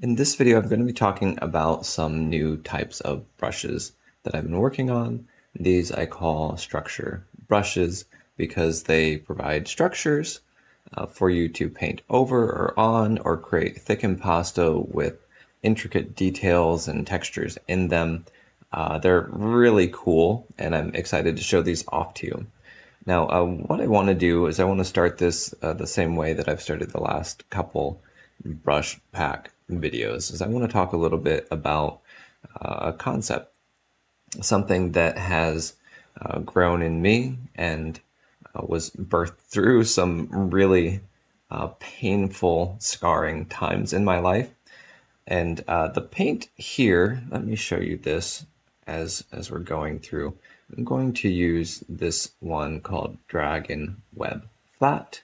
In this video, I'm going to be talking about some new types of brushes that I've been working on. These I call structure brushes because they provide structures for you to paint over or on or create thick impasto with intricate details and textures in them. They're really cool, and I'm excited to show these off to you. Now, what I want to do is I want to start this the same way that I've started the last couple brush pack videos, is I want to talk a little bit about a concept, something that has grown in me and was birthed through some really painful, scarring times in my life. And the paint here, let me show you this as we're going through. I'm going to use this one called Dragon Web Flat.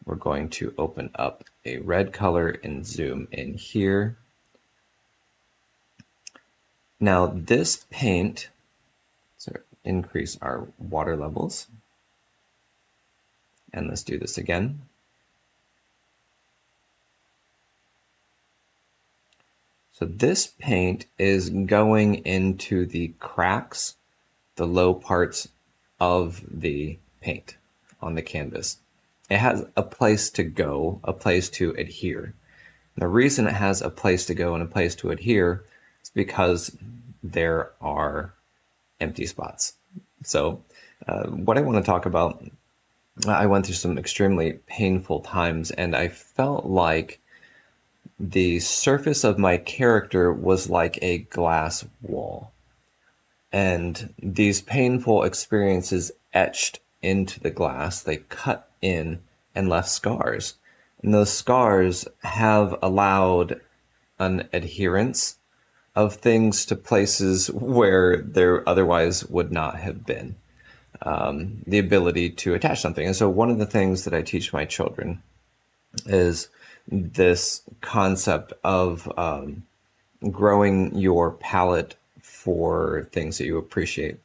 We're going to open up a red color and zoom in here. Now this paint, so increase our water levels. And let's do this again. So this paint is going into the cracks, the low parts of the paint on the canvas. It has a place to go, a place to adhere. The reason it has a place to go and a place to adhere is because there are empty spots. So what I want to talk about, I went through some extremely painful times, and I felt like the surface of my character was like a glass wall. And these painful experiences etched into the glass. They cut in and left scars. And those scars have allowed an adherence of things to places where there otherwise would not have been. The ability to attach something. And so one of the things that I teach my children is this concept of growing your palette for things that you appreciate.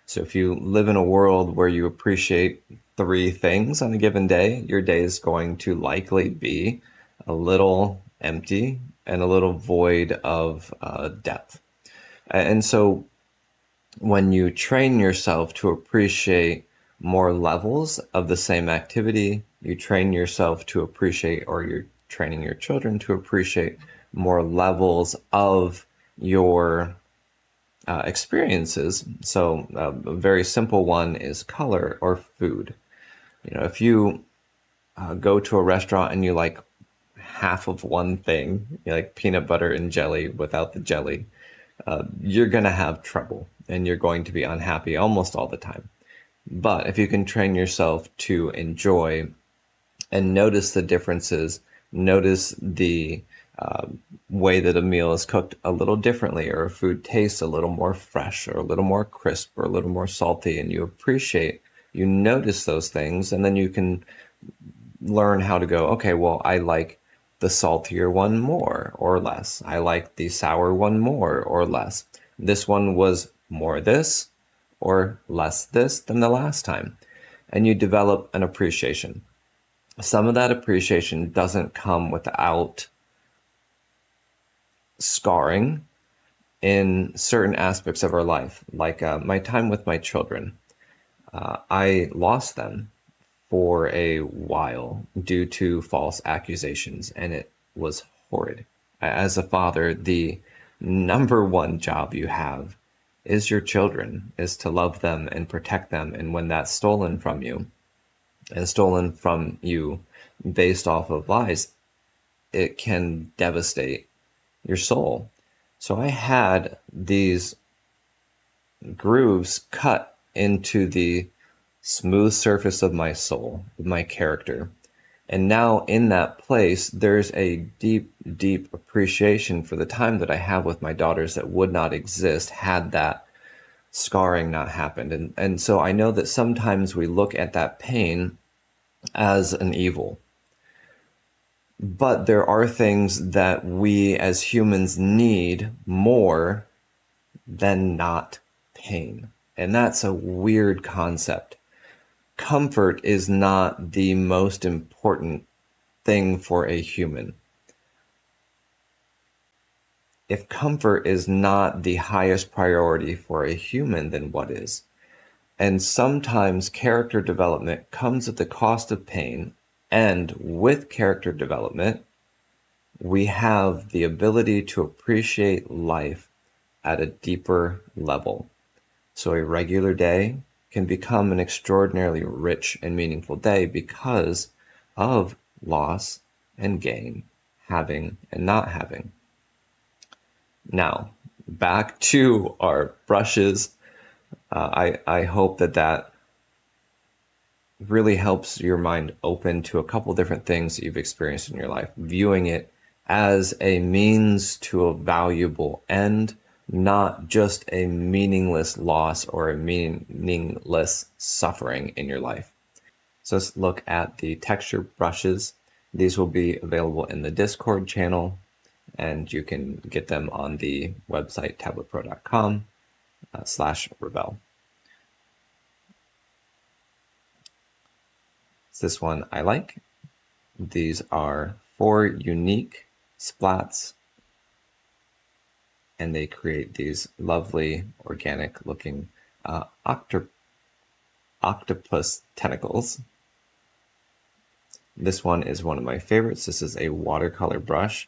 So if you live in a world where you appreciate 3 things on a given day, your day is going to likely be a little empty and a little void of depth. And so when you train yourself to appreciate more levels of the same activity, you train yourself to appreciate, or you're training your children to appreciate more levels of your experiences. So a very simple one is color or food. You know, if you go to a restaurant and you like half of one thing, you like peanut butter and jelly without the jelly, you're going to have trouble and you're going to be unhappy almost all the time. But if you can train yourself to enjoy and notice the differences, notice the way that a meal is cooked a little differently, or a food tastes a little more fresh or a little more crisp or a little more salty, and you appreciate, you notice those things, and then you can learn how to go, okay, well, I like the saltier one more or less. I like the sour one more or less. This one was more this or less this than the last time. And you develop an appreciation. Some of that appreciation doesn't come without scarring in certain aspects of our life, like my time with my children. I lost them for a while due to false accusations, and it was horrid. As a father, the #1 job you have is your children, is to love them and protect them. And when that's stolen from you, and stolen from you based off of lies, it can devastate your soul. So I had these grooves cut into the smooth surface of my soul, of my character. And now in that place, there's a deep, deep appreciation for the time that I have with my daughters that would not exist had that scarring not happened. And so I know that sometimes we look at that pain as an evil. But there are things that we as humans need more than not pain. And that's a weird concept. Comfort is not the most important thing for a human. if comfort is not the highest priority for a human, then what is? And sometimes character development comes at the cost of pain, and with character development, we have the ability to appreciate life at a deeper level. So a regular day can become an extraordinarily rich and meaningful day because of loss and gain, having and not having. Now, back to our brushes. I hope that really helps your mind open to a couple different things that you've experienced in your life, viewing it as a means to a valuable end, not just a meaningless loss or a meaningless suffering in your life. So let's look at the texture brushes. These will be available in the Discord channel, and you can get them on the website tabletpro.com/rebel. This one I like. These are 4 unique splats, and they create these lovely organic looking octopus tentacles. This one is one of my favorites. This is a watercolor brush.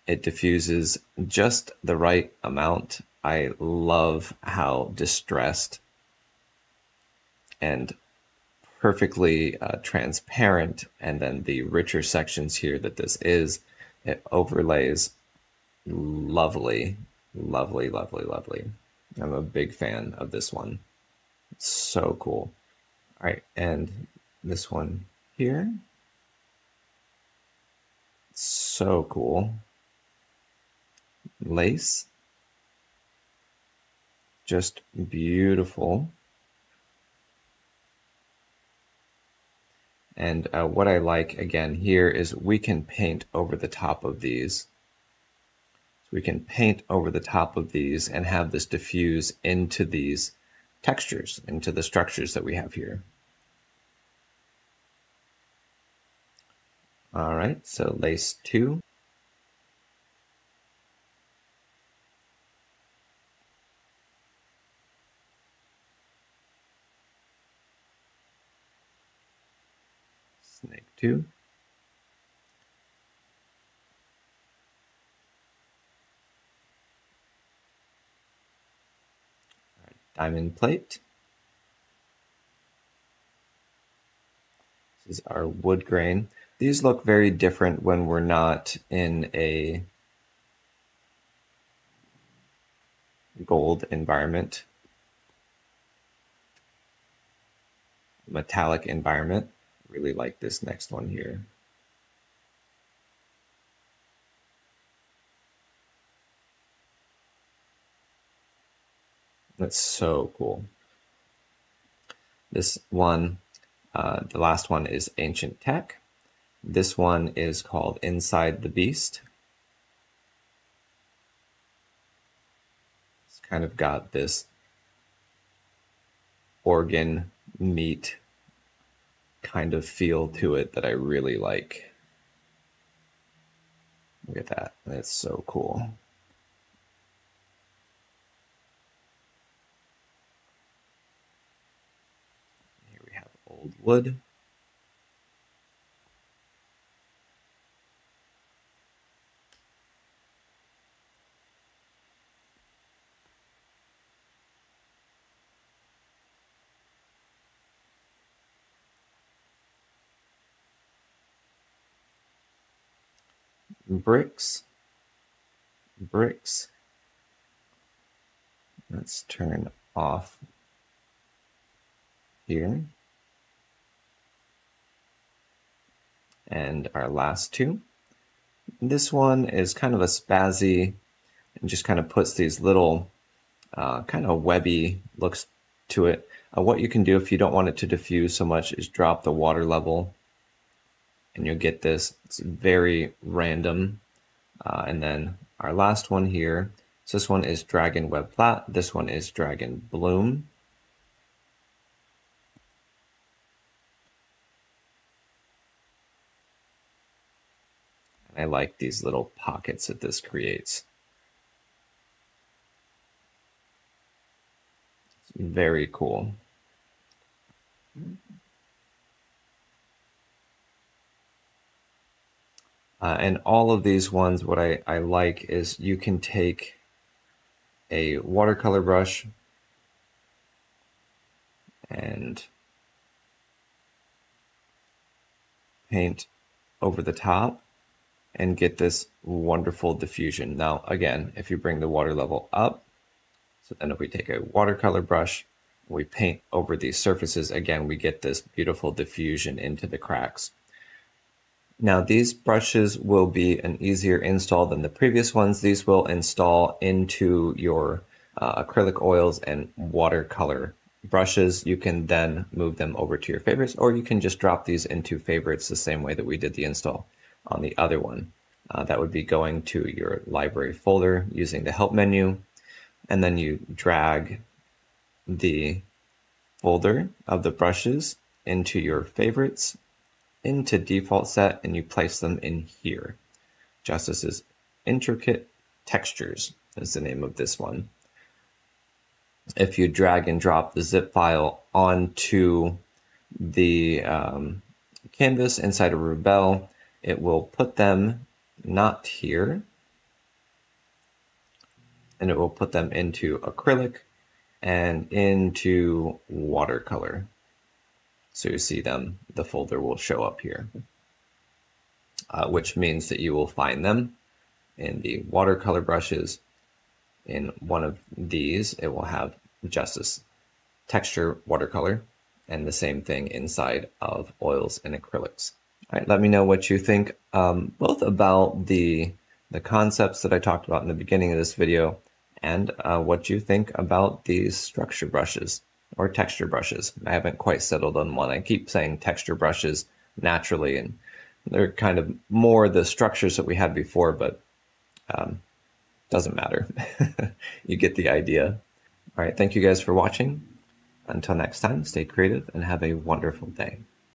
It diffuses just the right amount. I love how distressed and perfectly transparent, and then the richer sections here that this is, it overlays lovely, lovely, lovely, lovely. I'm a big fan of this one. It's so cool. All right, and this one here, so cool. Lace, just beautiful. And what I like again here is we can paint over the top of these. So we can paint over the top of these and have this diffuse into these textures, into the structures that we have here. All right, so lace 2. Snake 2. Right, diamond plate. This is our wood grain. These look very different when we're not in a gold environment, metallic environment. Really like this next one here. That's so cool. This one, the last one is Ancient Tech. This one is called Inside the Beast. It's kind of got this organ meat kind of feel to it that I really like. Look at that. That's so cool. Here we have old wood. Bricks. Let's turn off here. And our last 2. This one is kind of a spazzy and just kind of puts these little kind of webby looks to it. What you can do if you don't want it to diffuse so much is drop the water level, and you'll get this. It's very random. And then our last one here. So this one is Dragon Web Flat. This one is Dragon Bloom. And I like these little pockets that this creates. very cool. And all of these ones, what I like is you can take a watercolor brush and paint over the top and get this wonderful diffusion. Now, again, if you bring the water level up, so then if we take a watercolor brush, we paint over these surfaces, again, we get this beautiful diffusion into the cracks. Now, these brushes will be an easier install than the previous ones. These will install into your acrylic oils and watercolor brushes. You can then move them over to your favorites, or you can just drop these into favorites the same way that we did the install on the other one. That would be going to your library folder using the help menu, and then you drag the folder of the brushes into your favorites, into default set, and you place them in here. Justice's Intricate Textures is the name of this one. If you drag and drop the zip file onto the canvas inside of Rebel, it will put them not here, and it will put them into acrylic and into watercolor. So you see them, the folder will show up here, which means that you will find them in the watercolor brushes. In one of these, it will have Justice Texture Watercolor, and the same thing inside of oils and acrylics. All right, let me know what you think, both about the concepts that I talked about in the beginning of this video, and what you think about these structure brushes or texture brushes. I haven't quite settled on one. I keep saying texture brushes naturally, and they're kind of more the structures that we had before, but doesn't matter. You get the idea. All right, thank you guys for watching. Until next time, stay creative and have a wonderful day.